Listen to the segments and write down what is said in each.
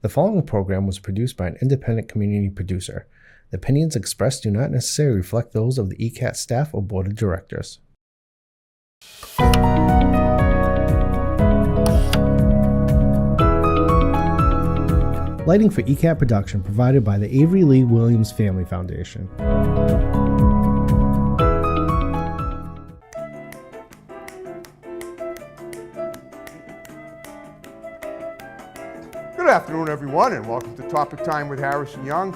The following program was produced by an independent community producer. The opinions expressed do not necessarily reflect those of the ECAT staff or board of directors. Lighting for ECAT production provided by the Avery Lee Williams Family Foundation. Good afternoon, everyone, and welcome to Topic Time with Harrison Young.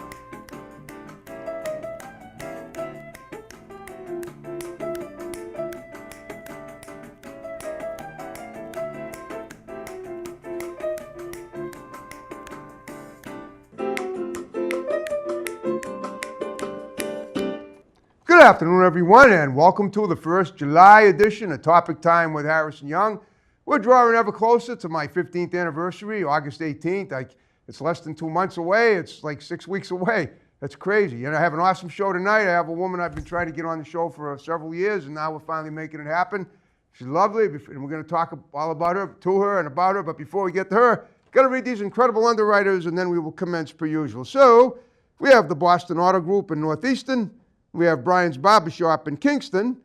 Good afternoon, everyone, and welcome to the first July edition of Topic Time with Harrison Young. We're drawing ever closer to my 15th anniversary, August 18th. It's less than 2 months away. It's like 6 weeks away. That's crazy. And I have an awesome show tonight. I have a woman I've been trying to get on the show for several years, and now we're finally making it happen. She's lovely, and we're going to talk all about her, to her, and about her. But before we get to her, got to read these incredible underwriters, and then we will commence per usual. So we have the Boston Auto Group in North Easton. We have Brian's Barbershop in Kingston.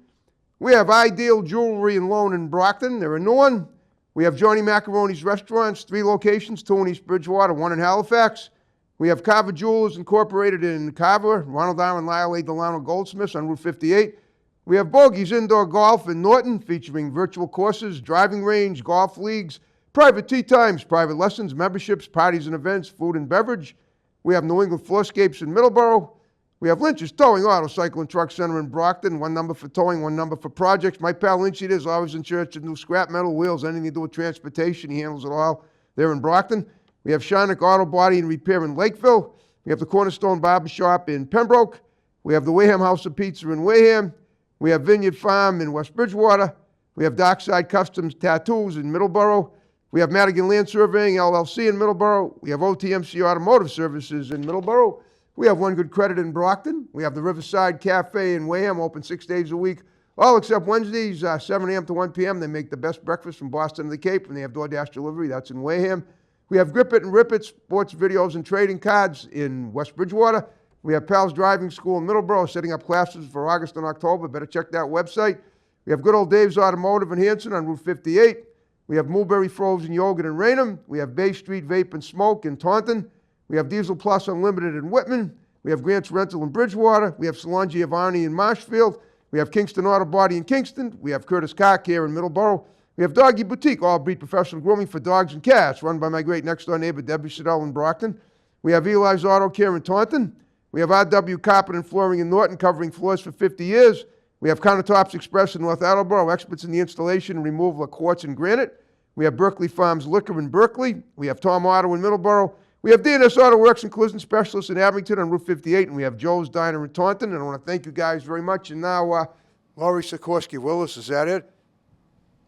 We have Ideal Jewelry and Loan in Brockton. They're in Norton. We have Johnny Macaroni's Restaurants, 3 locations, 2 in East Bridgewater, 1 in Halifax. We have Carver Jewelers Incorporated in Carver, Ronald R. and Lyle A. Delano Goldsmiths on Route 58. We have Bogey's Indoor Golf in Norton, featuring virtual courses, driving range, golf leagues, private tee times, private lessons, memberships, parties and events, food and beverage. We have New England Floorscapes in Middleborough. We have Lynch's Towing Auto Cycle and Truck Center in Brockton, 1 number for towing, 1 number for projects. My pal Lynchy is always in church of new scrap metal, wheels, anything to do with transportation. He handles it all there in Brockton. We have Sharnick Auto Body and Repair in Lakeville. We have the Cornerstone Barbershop in Pembroke. We have the Wareham House of Pizza in Wareham. We have Vineyard Farm in West Bridgewater. We have Dockside Customs Tattoos in Middleborough. We have Madigan Land Surveying LLC in Middleborough. We have OTMC Automotive Services in Middleborough. We have One Good Credit in Brockton. We have the Riverside Cafe in Wareham, open 6 days a week, all except Wednesdays, 7 a.m. to 1 p.m. They make the best breakfast from Boston to the Cape, and they have DoorDash delivery. That's in Wareham. We have Grip It and Rip It sports videos and trading cards in West Bridgewater. We have Pal's Driving School in Middleborough, setting up classes for August and October. Better check that website. We have Good Old Dave's Automotive in Hanson on Route 58. We have Mulberry Frozen Yogurt in Raynham. We have Bay Street Vape and Smoke in Taunton. We have Diesel Plus Unlimited in Whitman. We have Grant's Rental in Bridgewater. We have Salon Giovanni in Marshfield. We have Kingston Auto Body in Kingston. We have Curtis Car Care in Middleborough. We have Doggy Boutique, all breed professional grooming for dogs and cats, run by my great next-door neighbor, Debbie Siddell in Brockton. We have Eli's Auto Care in Taunton. We have RW Carpet and Flooring in Norton, covering floors for 50 years. We have Countertops Express in North Attleboro, experts in the installation and removal of quartz and granite. We have Berkeley Farms Liquor in Berkeley. We have Tom Auto in Middleborough. We have DNS Auto Works and Collision Specialists in Abington on Route 58, and we have Joe's Diner in Taunton. And I want to thank you guys very much. And now, Laurie Sikorski Willis, is that it?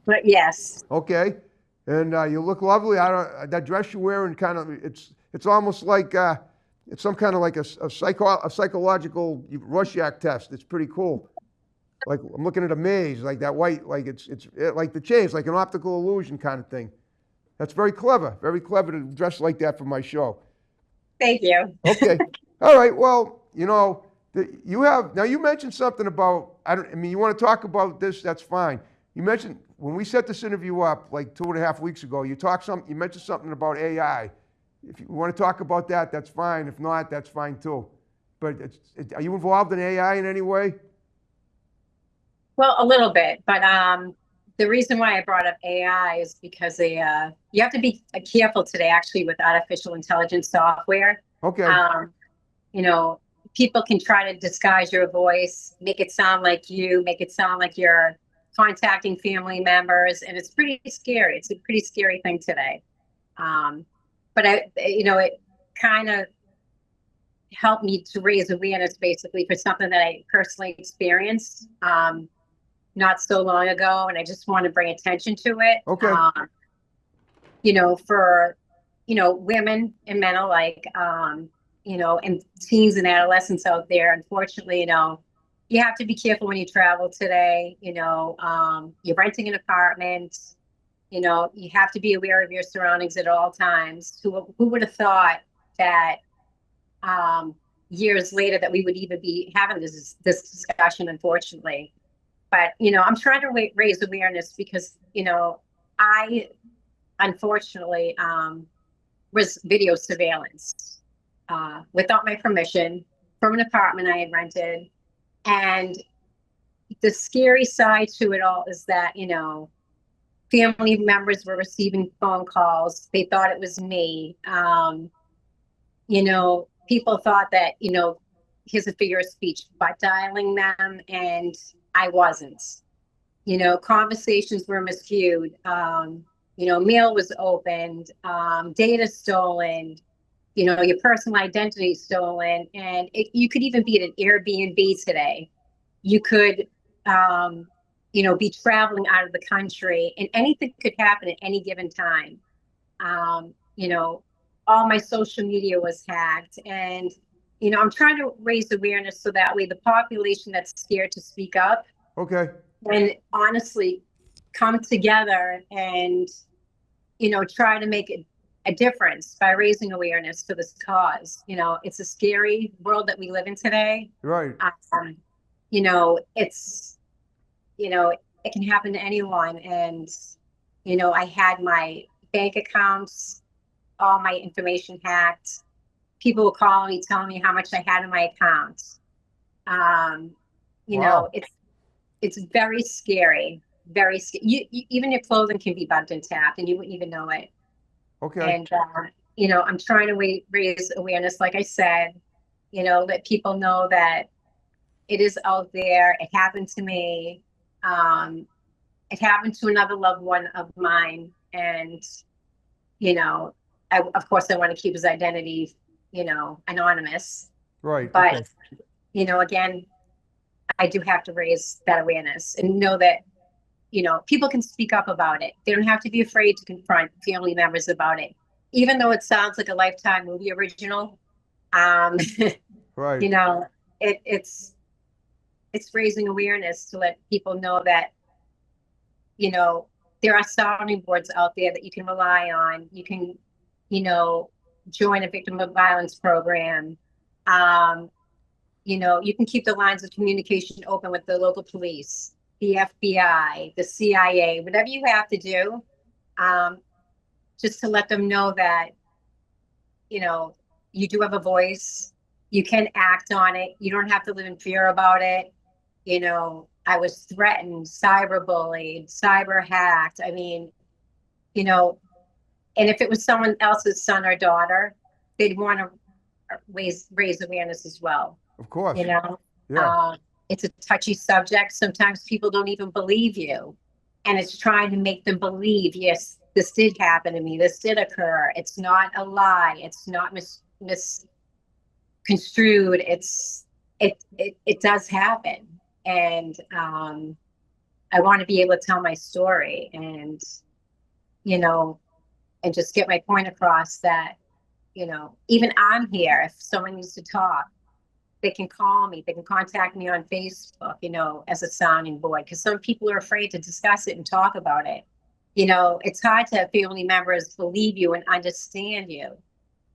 But yes. Okay. And you look lovely. That dress you're wearing, kind of, it's almost like it's some kind of like a psychological Rorschach test. It's pretty cool. Like I'm looking at a maze, like that white, like it's like the chains, like an optical illusion kind of thing. That's very clever to dress like that for my show. Thank you. Okay. All right. Well, you know, you mentioned something about, you want to talk about this, that's fine. You mentioned, when we set this interview up like 2.5 weeks ago, you mentioned something about AI. If you want to talk about that, that's fine. If not, that's fine too. But are you involved in AI in any way? Well, a little bit, but the reason why I brought up AI is because you have to be careful today, actually, with artificial intelligence software. Okay. You know, people can try to disguise your voice, make it sound like you, make it sound like you're contacting family members, and it's pretty scary. It's a pretty scary thing today. But it kind of helped me to raise awareness, basically, for something that I personally experienced not so long ago, and I just want to bring attention to it. Okay. For women and men alike, and teens and adolescents out there, unfortunately, you have to be careful when you travel today. You're renting an apartment, You have to be aware of your surroundings at all times. Who would have thought that years later that we would even be having this discussion, unfortunately. But, I'm trying to raise awareness because, I unfortunately was video surveillance without my permission from an apartment I had rented. And the scary side to it all is that, family members were receiving phone calls. They thought it was me. People thought that, here's a figure of speech, but dialing them, and I wasn't. Conversations were miscued. Mail was opened, data stolen, your personal identity stolen. And you could even be at an Airbnb today. You could, be traveling out of the country, and anything could happen at any given time. All my social media was hacked, and I'm trying to raise awareness so that way the population that's scared to speak up, Okay. and honestly come together and try to make a difference by raising awareness for this cause. It's a scary world that we live in today. Right. It's it can happen to anyone. And I had my bank accounts, all my information hacked. People were calling me, telling me how much I had in my account. Wow. It's very scary, very scary. Even your clothing can be bugged and tapped, and you wouldn't even know it. Okay. And I'm trying to raise awareness, like I said. Let people know that it is out there. It happened to me. It happened to another loved one of mine, and of course I want to keep his identity, anonymous. Right. But Okay. again, I do have to raise that awareness and know that people can speak up about it. They don't have to be afraid to confront family members about it, even though it sounds like a Lifetime movie original. Right. It's raising awareness to let people know that there are sounding boards out there that you can rely on. You can join a victim of violence program. You can keep the lines of communication open with the local police, the FBI, the CIA, whatever you have to do, just to let them know that you do have a voice. You can act on it. You don't have to live in fear about it. I was threatened, cyberbullied, cyber hacked. I mean, and if it was someone else's son or daughter, they'd want to raise awareness as well. Of course. Yeah. It's a touchy subject. Sometimes people don't even believe you, and it's trying to make them believe, yes, this did happen to me. This did occur. It's not a lie. It's not misconstrued. It does happen. And I want to be able to tell my story and just get my point across that, even I'm here. If someone needs to talk, they can call me. They can contact me on Facebook, as a sounding board, because some people are afraid to discuss it and talk about it. It's hard to have family members believe you and understand you,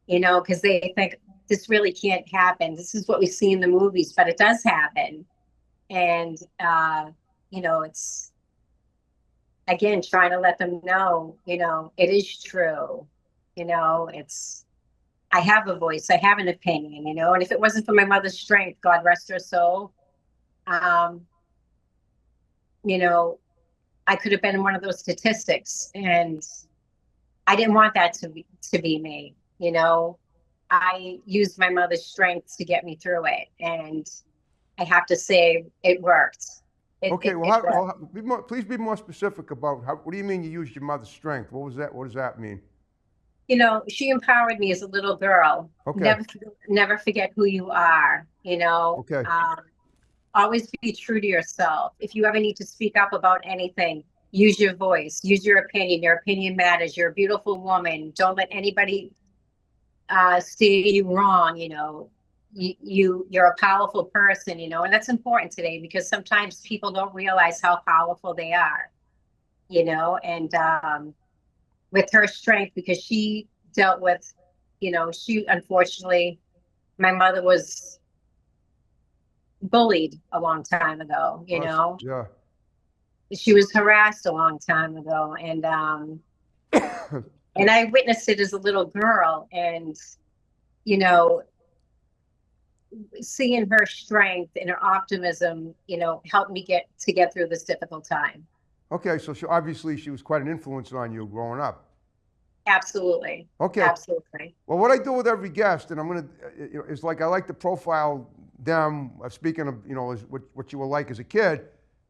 because they think this really can't happen. This is what we see in the movies, but it does happen. And, it's, again, trying to let them know, it is true. I have a voice, I have an opinion, and if it wasn't for my mother's strength, God rest her soul, I could have been one of those statistics, and I didn't want that to be me. I used my mother's strength to get me through it, and I have to say it worked. Okay. Please be more specific about what do you mean you used your mother's strength? What was that? What does that mean? She empowered me as a little girl. Okay. Never forget who you are. Okay. Always be true to yourself. If you ever need to speak up about anything, use your voice, use your opinion. Your opinion matters. You're a beautiful woman. Don't let anybody steer you wrong. You're a powerful person, and that's important today because sometimes people don't realize how powerful they are. and with her strength, because she dealt with, she unfortunately, my mother was bullied a long time ago, Yeah. she was harassed a long time ago, and and I witnessed it as a little girl, and seeing her strength and her optimism, helped me get through this difficult time. Okay, so obviously she was quite an influence on you growing up. Absolutely. Okay. Absolutely. Well, what I do with every guest, and I'm gonna, is like I like to profile them. Speaking of, is what you were like as a kid.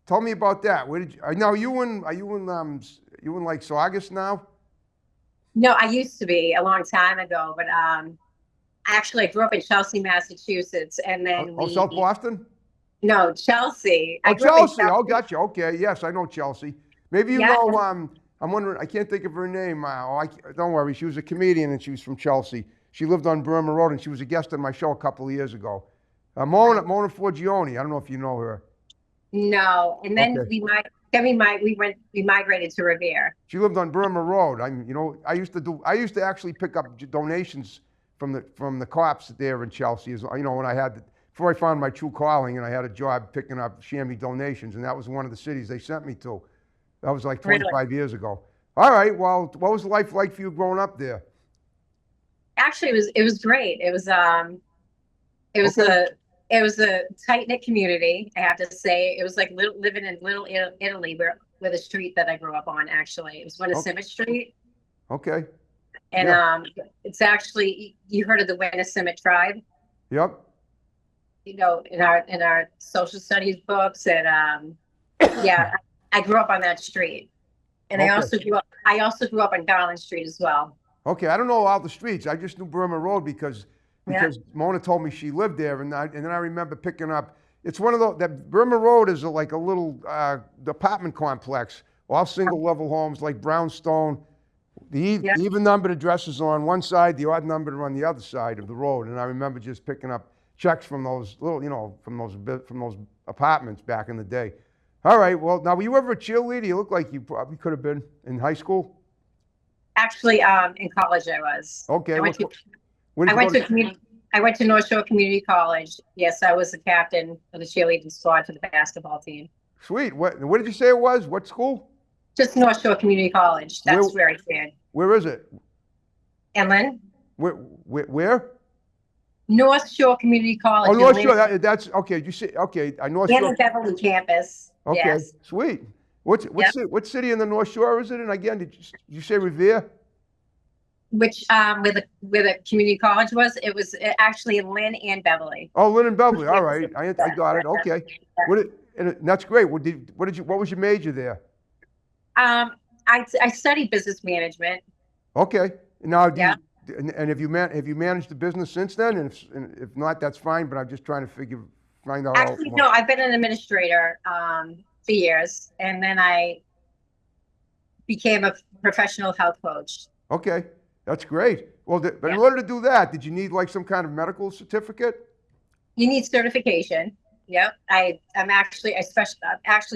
Tell me about that. Where did you? Now you in like Saugus now? No, I used to be a long time ago, but actually I grew up in Chelsea, Massachusetts, and then South Boston? No, Chelsea. Oh, Chelsea. Oh, gotcha. Okay, yes, I know Chelsea. Maybe you know. I'm wondering. I can't think of her name. Don't worry. She was a comedian and she was from Chelsea. She lived on Burma Road and she was a guest on my show a couple of years ago. Mona Forgione. I don't know if you know her. No, and then Okay. we migrated to Revere. She lived on Burma Road. I used to actually pick up donations from the cops there in Chelsea. When before I found my true calling, and I had a job picking up chamois donations, and that was one of the cities they sent me to. That was like 25 years ago. All right. Well, what was life like for you growing up there? Actually, it was great. It was a tight-knit community, I have to say. It was like living in Little Italy, where the street that I grew up on, actually. It was Winnissimmet Street. Okay. And it's actually, you heard of the Winnissimmet tribe? Yep. In our social studies books, and I grew up on that street. And okay. I also grew up on Garland Street as well. Okay, I don't know all the streets. I just knew Burma Road because Mona told me she lived there, and then I remember picking up. It's one of those, that Burma Road is like a little apartment complex, all single level homes like brownstone. The even numbered addresses on one side, the odd numbered on the other side of the road, and I remember just picking up checks from those little, from those apartments back in the day. All right. Well, now, were you ever a cheerleader? You look like you probably could have been in high school. Actually, in college I was. Okay. I went to North Shore Community College. Yes, I was the captain of the cheerleading squad for the basketball team. Sweet. What did you say it was? What school? Just North Shore Community College. That's where I did. Where is it? Inland. Where? North Shore Community College. Oh, North Shore. That's okay. You say okay. North Shore. And the Beverly campus. Okay. Yes. Sweet. What city in the North Shore is it in? Again, did you say Revere? Which where the community college was? It was actually in Lynn and Beverly. Oh, Lynn and Beverly. All right. I got it. Okay. And that's great. What was your major there? I studied business management. Okay. Now, and have you managed the business since then? And if not, that's fine. But I'm just trying to find out. Actually, no. I've been an administrator for years, and then I became a professional health coach. Okay, that's great. Well, but in order to do that, did you need like some kind of medical certificate? You need certification. Yep. I'm actually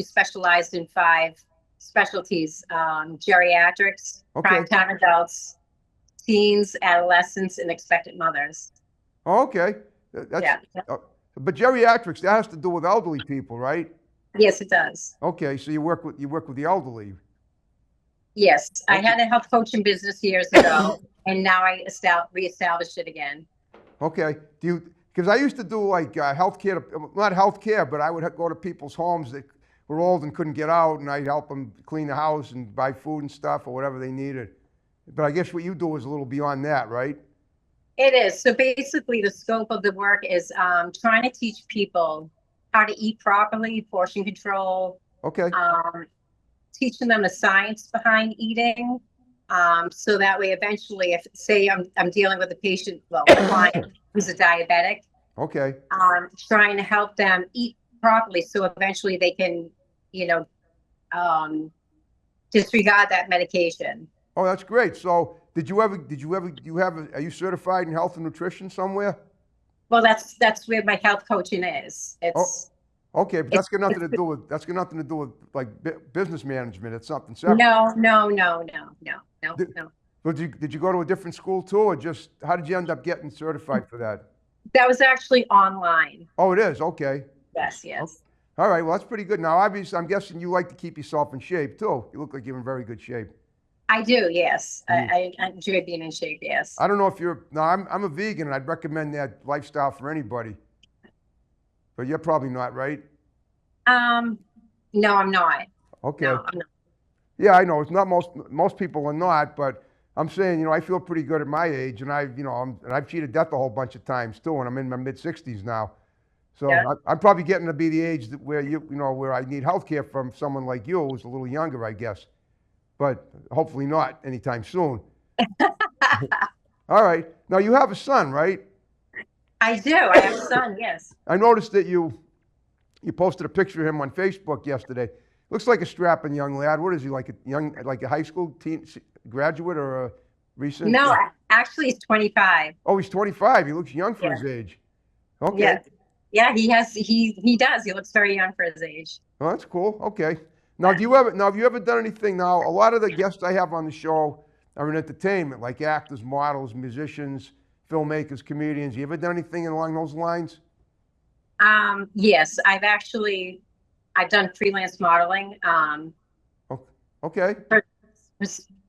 specialized in 5 specialties: geriatrics, prime time adults, teens, adolescents, and expectant mothers. Oh, okay. But geriatrics, that has to do with elderly people, right? Yes, it does. Okay, so you work with the elderly. Yes, okay. I had a health coaching business years ago, and now I reestablished it again. Okay. Because I used to do like healthcare, not healthcare, but I would go to people's homes that were old and couldn't get out, and I'd help them clean the house and buy food and stuff or whatever they needed. But I guess what you do is a little beyond that, right? It is. So basically the scope of the work is trying to teach people how to eat properly, portion control. Okay. Teaching them the science behind eating. So that way eventually, if say I'm dealing with a client who's a diabetic. Okay. Trying to help them eat properly so eventually they can, disregard that medication. Oh, that's great. So are you certified in health and nutrition somewhere? Well, that's where my health coaching is. Okay, but that's got nothing to It's do with like business management. It's something separate. no, Did, no. but did you go to a different school too, or just how did you end up getting certified for that? That was actually online. Oh, it is. Okay. Yes, Okay. yes. All right. Well, that's pretty good. Now, obviously, I'm guessing you like to keep yourself in shape too. You look like you're in very good shape. I do, yes. Mm. I enjoy being in shape, yes. I don't know if you're. No, I'm a vegan, and I'd recommend that lifestyle for anybody. But you're probably not, right? No, I'm not. Okay. No, I'm not. Yeah, I know. It's not most people are not, but I'm saying, I feel pretty good at my age, and I've cheated death a whole bunch of times too, and I'm in my mid-60s now. So Yeah. I'm probably getting to be the age where where I need health care from someone like you who's a little younger, I guess. But hopefully not anytime soon. All right. Now you have a son, right? I do. I have a son, yes. I noticed that you posted a picture of him on Facebook yesterday. Looks like a strapping young lad. What is he, like a high school graduate or a recent? No, actually he's 25. Oh, he's 25. He looks young for his age. Okay. Yeah. Yeah, he does. He looks very young for his age. Oh, that's cool. Okay. Now, have you ever done anything? Now, a lot of the guests I have on the show are in entertainment, like actors, models, musicians, filmmakers, comedians. You ever done anything along those lines? Yes, I've done freelance modeling. Okay.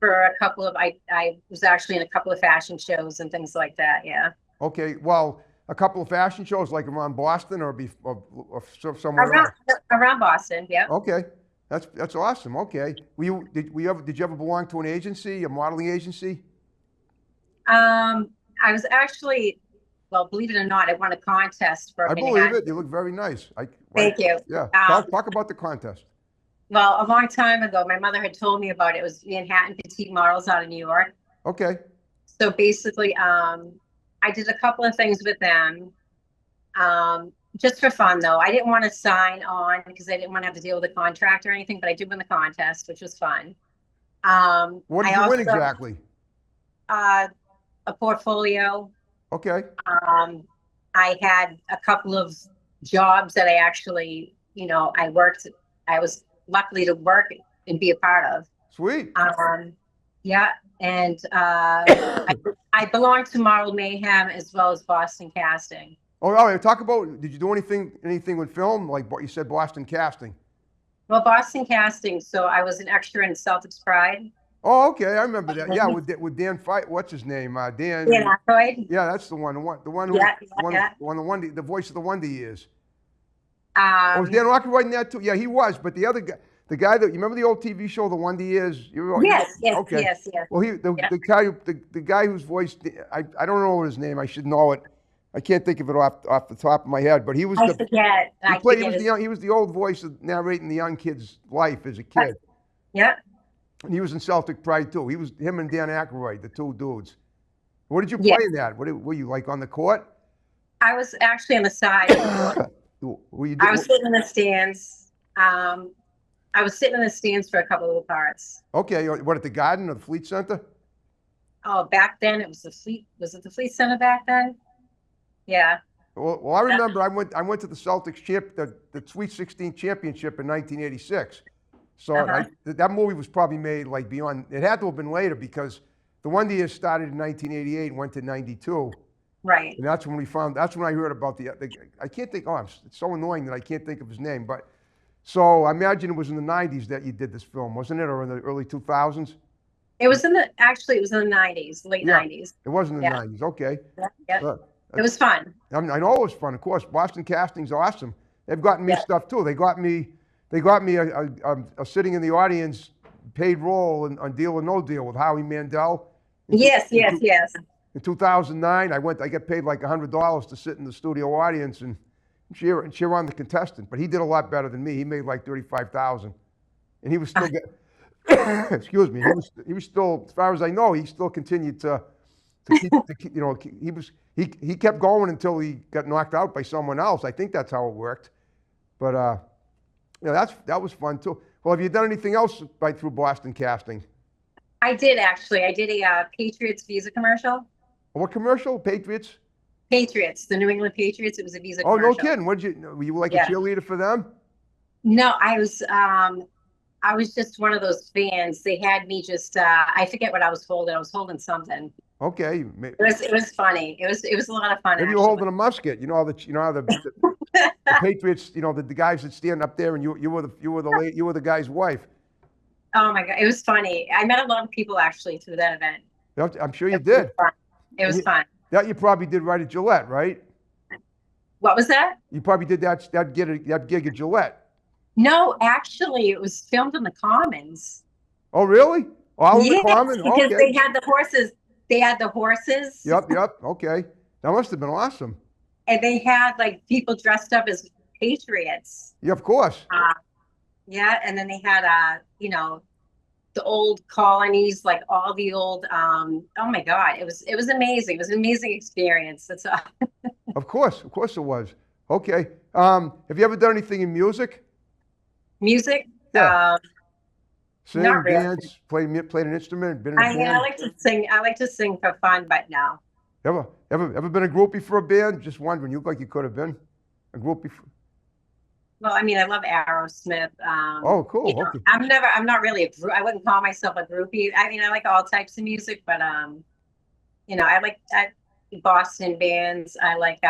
For a couple of, I was actually in a couple of fashion shows and things like that. Yeah. Okay. Well, a couple of fashion shows, like around Boston or somewhere else. Around Boston. Yeah. Okay. That's awesome. Okay. Did you ever belong to an agency, a modeling agency? I was actually, well, believe it or not, I won a contest for I believe it. You look very nice. Thank you. Yeah. Talk about the contest. Well, a long time ago, my mother had told me about it. It was Manhattan Petite Models out of New York. Okay. So basically, I did a couple of things with them, just for fun though. I didn't want to sign on because I didn't want to have to deal with a contract or anything, but I did win the contest, which was fun. What did you win exactly? A portfolio. Okay. I had a couple of jobs that I actually, I was lucky to work and be a part of. Sweet. Yeah. And I belong to Model Mayhem as well as Boston Casting. Oh, all right. Talk about, did you do anything with film? Like what you said, Boston Casting. Well, Boston Casting. So I was an extra in Celtics Pride. Oh, okay. I remember that. Yeah, with Dan Fight. What's his name? Dan Aykroyd. Yeah, that's the one. The one the voice of the Wonder Years. Was Dan Aykroyd in that too? Yeah, he was. But the other guy, the guy that you remember the old TV show, The Wonder Years. Yes. Well, the guy whose voice I don't know his name. I should know it. I can't think of it off the top of my head. But he was. I forget. He was the old voice of narrating the young kid's life as a kid. Yeah. And he was in Celtic Pride too. He was him and Dan Aykroyd, the two dudes. What did you play in that? Were you like on the court? I was actually on the side. I was sitting in the stands. I was sitting in the stands for a couple of the parts. Okay, what at the Garden or the Fleet Center? Oh, back then it was the Fleet. Was it the Fleet Center back then? Yeah. Well, I remember I went to the Celtics the Sweet 16 championship in 1986. So that movie was probably made like beyond. It had to have been later because the Wonder Years started in 1988 and went to 92. Right. And that's when I heard about the I can't think. Oh, it's so annoying that I can't think of his name. But so I imagine it was in the 90s that you did this film, wasn't it, or in the early 2000s? It was in the 90s, late 90s. It was in the 90s. Okay. Yeah. It was fun. I know it was fun. Of course, Boston Casting's awesome. They've gotten me stuff too. They got me a sitting in the audience paid role on Deal or No Deal with Howie Mandel. Yes. In 2009, I got paid like $100 to sit in the studio audience and cheer on the contestant. But he did a lot better than me. He made like $35,000, and he was still excuse me. He was still, as far as I know, he still continued to keep, he kept going until he got knocked out by someone else. I think that's how it worked. But that was fun too. Well, have you done anything else through Boston Casting? I did actually. I did a Patriots Visa commercial. What commercial? Patriots? Patriots, the New England Patriots. It was a Visa Oh, no commercial. kidding. Were you like a Yeah. cheerleader for them? No, I was just one of those fans. They had me just I forget what I was holding. I was holding something. Okay. It was funny. It was a lot of fun. Maybe you're holding a musket. You know how the Patriots, the guys that stand up there, and you were the guy's wife. Oh my God, it was funny. I met a lot of people actually through that event. I'm sure you did. It was fun. That you probably did right at Gillette, right? What was that? You probably did that gig at Gillette. No, actually, it was filmed in the Commons. Oh, really? All in the Yes, Commons? because Okay. they had the horses. They had the horses. Yep. Okay. That must have been awesome. And they had like people dressed up as patriots. Yeah, of course. Yeah, and then they had the old colonies, like all the old oh my God, it was amazing. It was an amazing experience. That's Of course it was. Okay. Have you ever done anything in music? Music? Yeah. Sing, not really. dance, played an instrument, been in a band? I like to sing. I like to sing for fun, but no. Ever been a groupie for a band? Just wondering. You look like you could have been a groupie. Well, I mean, I love Aerosmith. Oh, cool. Okay. I'm not really I wouldn't call myself a groupie. I mean, I like all types of music, but I like Boston bands. I like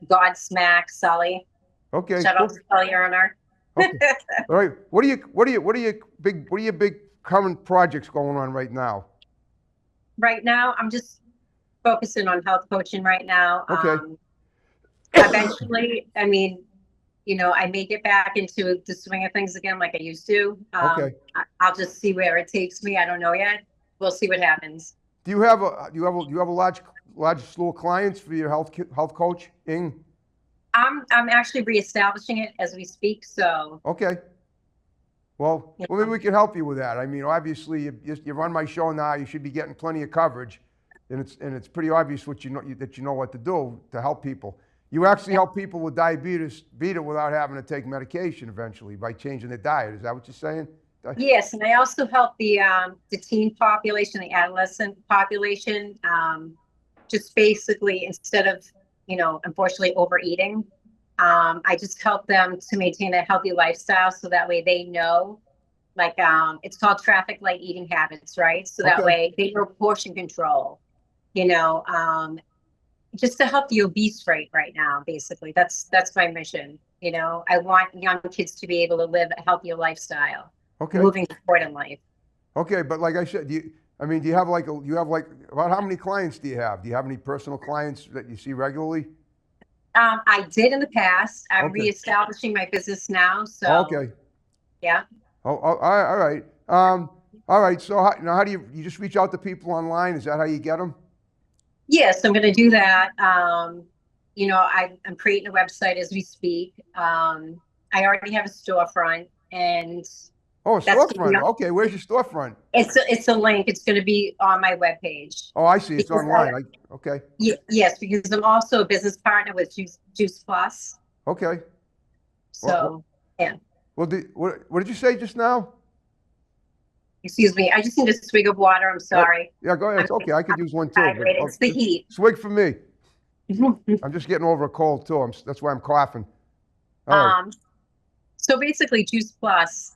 Godsmack, Sully. Okay. Shout out to Sully Erner. Okay. All right. What are your big current projects going on right now? Right now, I'm just focusing on health coaching right now. Okay. Eventually, I mean, I may get back into the swing of things again like I used to. Okay. I'll just see where it takes me. I don't know yet. We'll see what happens. Do you have a large slew of clients for your health coaching? I'm actually reestablishing it as we speak. So okay. Well, maybe we can help you with that. I mean, obviously, you run my show now. You should be getting plenty of coverage, and it's pretty obvious that you know what to do to help people. You actually help people with diabetes beat it without having to take medication eventually by changing their diet. Is that what you're saying? Yes, and I also help the teen population, the adolescent population, just basically instead of unfortunately overeating. I just help them to maintain a healthy lifestyle so that way they know, like it's called traffic light eating habits, right? So that way they know portion control, just to help the obese rate right now, basically. That's my mission. I want young kids to be able to live a healthier lifestyle. Okay. Moving forward in life. Okay, but like I said, do you have about how many clients do you have? Do you have any personal clients that you see regularly? I did in the past. I'm reestablishing my business now. So okay. Yeah. Oh, all right. All right. So how do you just reach out to people online? Is that how you get them? Yes, I'm going to do that. I'm creating a website as we speak. I already have a storefront and. Oh, a storefront. Okay, where's your storefront? It's a link. It's going to be on my webpage. Oh, I see. It's online. Okay. Yes, because I'm also a business partner with Juice Plus. Okay. So, yeah. Well, what did you say just now? Excuse me. I just need a swig of water. I'm sorry. Yeah, go ahead. It's okay. I could use one too. It's the heat. Swig for me. I'm just getting over a cold too. That's why I'm coughing. All right. So basically, Juice Plus,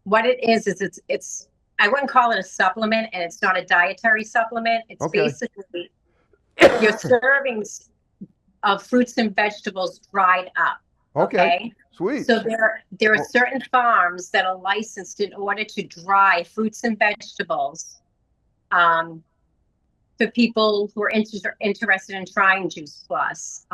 what it is it's I wouldn't call it a supplement, and it's not a dietary supplement. It's basically your servings of fruits and vegetables dried up. Okay. Sweet. So there are certain farms that are licensed in order to dry fruits and vegetables for people who are interested in trying Juice Plus.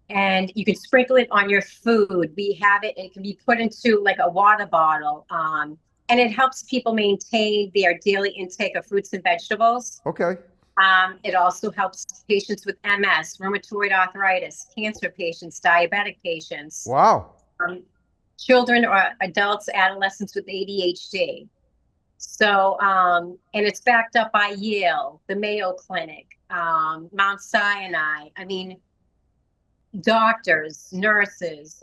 And you can sprinkle it on your food. We have it. It can be put into like a water bottle. And it helps people maintain their daily intake of fruits and vegetables. Okay. It also helps patients with MS, rheumatoid arthritis, cancer patients, diabetic patients. Wow. Children or adults, adolescents with ADHD. So, and it's backed up by Yale, the Mayo Clinic, Mount Sinai. I mean, doctors, nurses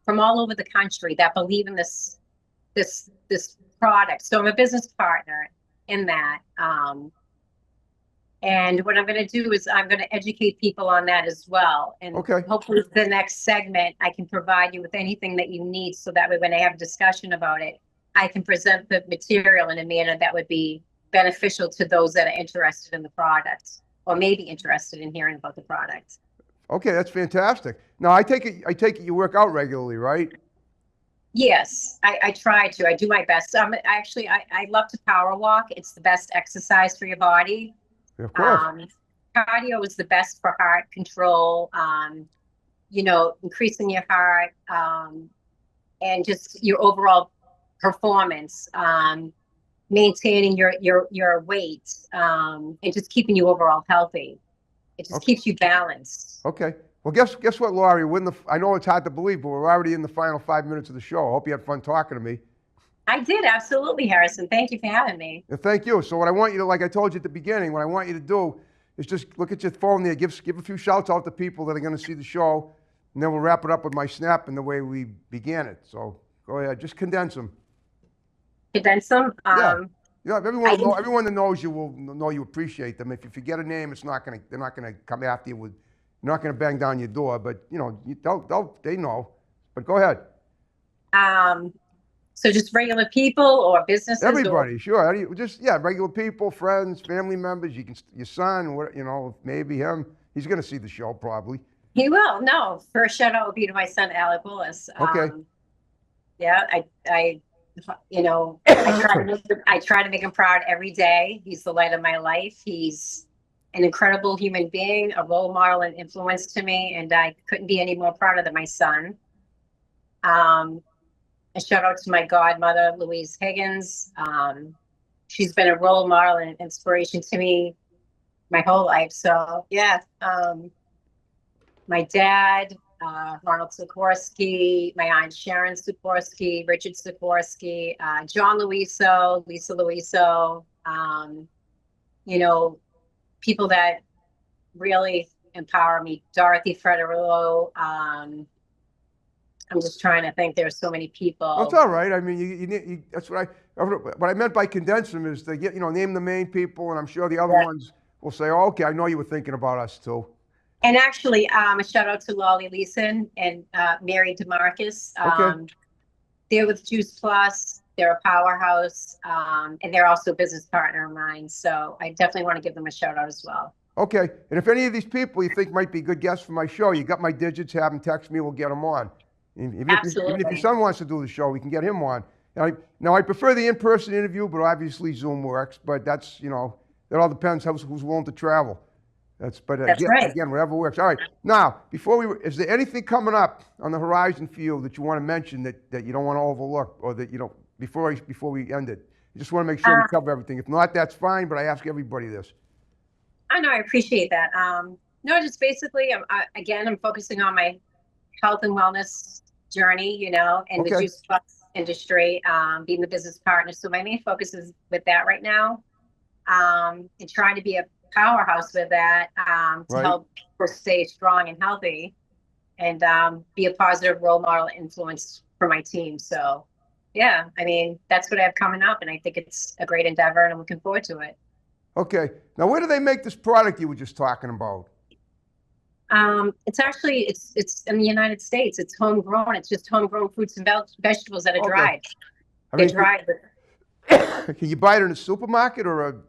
from all over the country that believe in this product. So I'm a business partner in that. And what I'm going to do is I'm going to educate people on that as well. And Okay. hopefully the next segment, I can provide you with anything that you need. So that way, when I have a discussion about it, I can present the material in a manner that would be beneficial to those that are interested in the product or maybe interested in hearing about the product. Okay, that's fantastic. Now, I take it you work out regularly, right? Yes, I try to. I do my best. I love to power walk. It's the best exercise for your body. Of course. Cardio is the best for heart control, increasing your heart, and just your overall performance, maintaining your weight, and just keeping you overall healthy. It just keeps you balanced. Okay. Well, guess what, Laurie? I know it's hard to believe, but we're already in the final 5 minutes of the show. I hope you had fun talking to me. I did, absolutely, Harrison. Thank you for having me. And thank you. So what I want you to, like I told you at the beginning, what I want you to do is just look at your phone there, give a few shouts out to people that are going to see the show, and then we'll wrap it up with my snap and the way we began it. So go ahead, just condense them. Condense them? Yeah, everyone that knows you will know you appreciate them. If you forget a name, they're not gonna come after you with, you're not gonna bang down your door, but they know. But go ahead. So just regular people or businesses? Everybody, sure. Regular people, friends, family members. Your son, maybe him. He's gonna see the show probably. He will. No, first shout out would be to my son Alec Willis. Okay. I try to make him proud every day. He's the light of my life. He's an incredible human being, a role model and influence to me, and I couldn't be any more prouder than my son. A shout out to my godmother, Louise Higgins. She's been a role model and inspiration to me my whole life. So yeah, my dad, Ronald Sikorski, my aunt Sharon Sikorski, Richard Sikorski, John Luiso, Lisa Luiso, people that really empower me, Dorothy Federillo. I'm just trying to think. There's so many people. That's all right. I mean, that's what I meant by condense them is to name the main people, and I'm sure the other ones will say, "Oh, okay, I know you were thinking about us too." And actually, a shout out to Lolly Leeson and Mary DeMarcus. Okay. They're with Juice Plus. They're a powerhouse, and they're also a business partner of mine. So I definitely want to give them a shout out as well. Okay. And if any of these people you think might be good guests for my show, you got my digits. Have them text me. We'll get them on. Absolutely. Even if your son wants to do the show, we can get him on. Now, I prefer the in-person interview, but obviously Zoom works. But that's, it all depends who's willing to travel. That's right. Again, whatever works. All right. Now, is there anything coming up on the horizon for you that you want to mention that you don't want to overlook, or that before we end it? You just want to make sure we cover everything. If not, that's fine. But I ask everybody this. I know. I appreciate that. No, just basically, I'm focusing on my health and wellness journey, in the Juice Plus industry, being the business partner. So my main focus is with that right now, and trying to be a powerhouse with that, to help people stay strong and healthy, and be a positive role model influence for my team. So yeah, I mean, that's what I have coming up, and I think it's a great endeavor, and I'm looking forward to it. Okay. Now, where do they make this product you were just talking about? It's actually, it's in the United States. It's homegrown. It's just homegrown fruits and vegetables that are dried. They're dried. Can you buy it in a supermarket or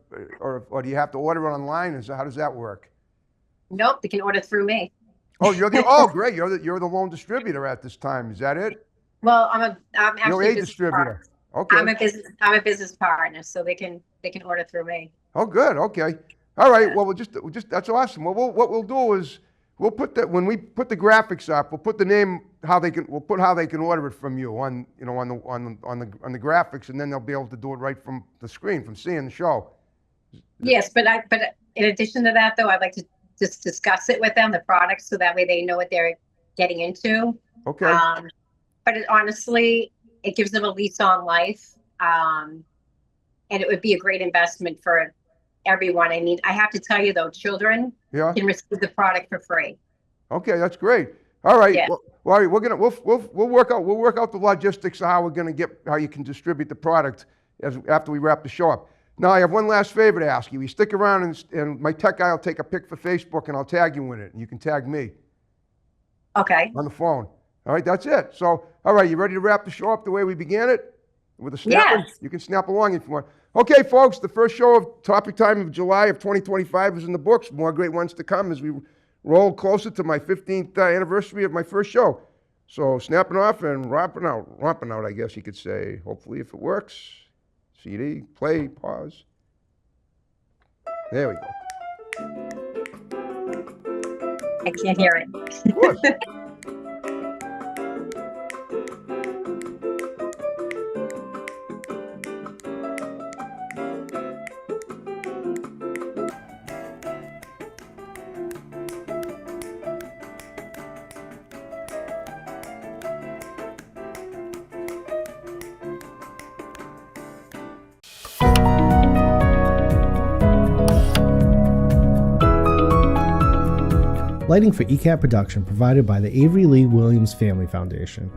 do you have to order it online? How does that work? Nope, they can order through me. Oh, great. You're the lone distributor at this time. Is that it? Well, I'm actually you're a distributor. Okay. I'm a business partner, so they can order through me. Oh, good. Okay. All right. Yeah. Well, we'll just that's awesome. Well, what we'll do is we'll put when we put the graphics up, we'll put the name we'll put how they can order it from you on the graphics, and then they'll be able to do it right from the screen from seeing the show. Yes, but in addition to that, though, I'd like to just discuss it with them, the products, so that way they know what they're getting into. Okay. But honestly, it gives them a lease on life, and it would be a great investment for everyone. I mean, I have to tell you though, children can receive the product for free. Okay, that's great. All right. Yeah. Well, we'll work out the logistics of how you can distribute the product after we wrap the show up. Now, I have one last favor to ask you. You stick around and my tech guy will take a pic for Facebook and I'll tag you in it. And you can tag me Okay. on the phone. All right, that's it. So, all right, you ready to wrap the show up the way we began it? With a snap? Yes. You can snap along if you want. Okay, folks, the first show of Topic Time of July of 2025 is in the books. More great ones to come as we roll closer to my 15th anniversary of my first show. So snapping off and romping out, I guess you could say. Hopefully, if it works. CD, play, pause. There we go. I can't hear it. Of course. Lighting for ECAT production provided by the Avery Lee Williams Family Foundation.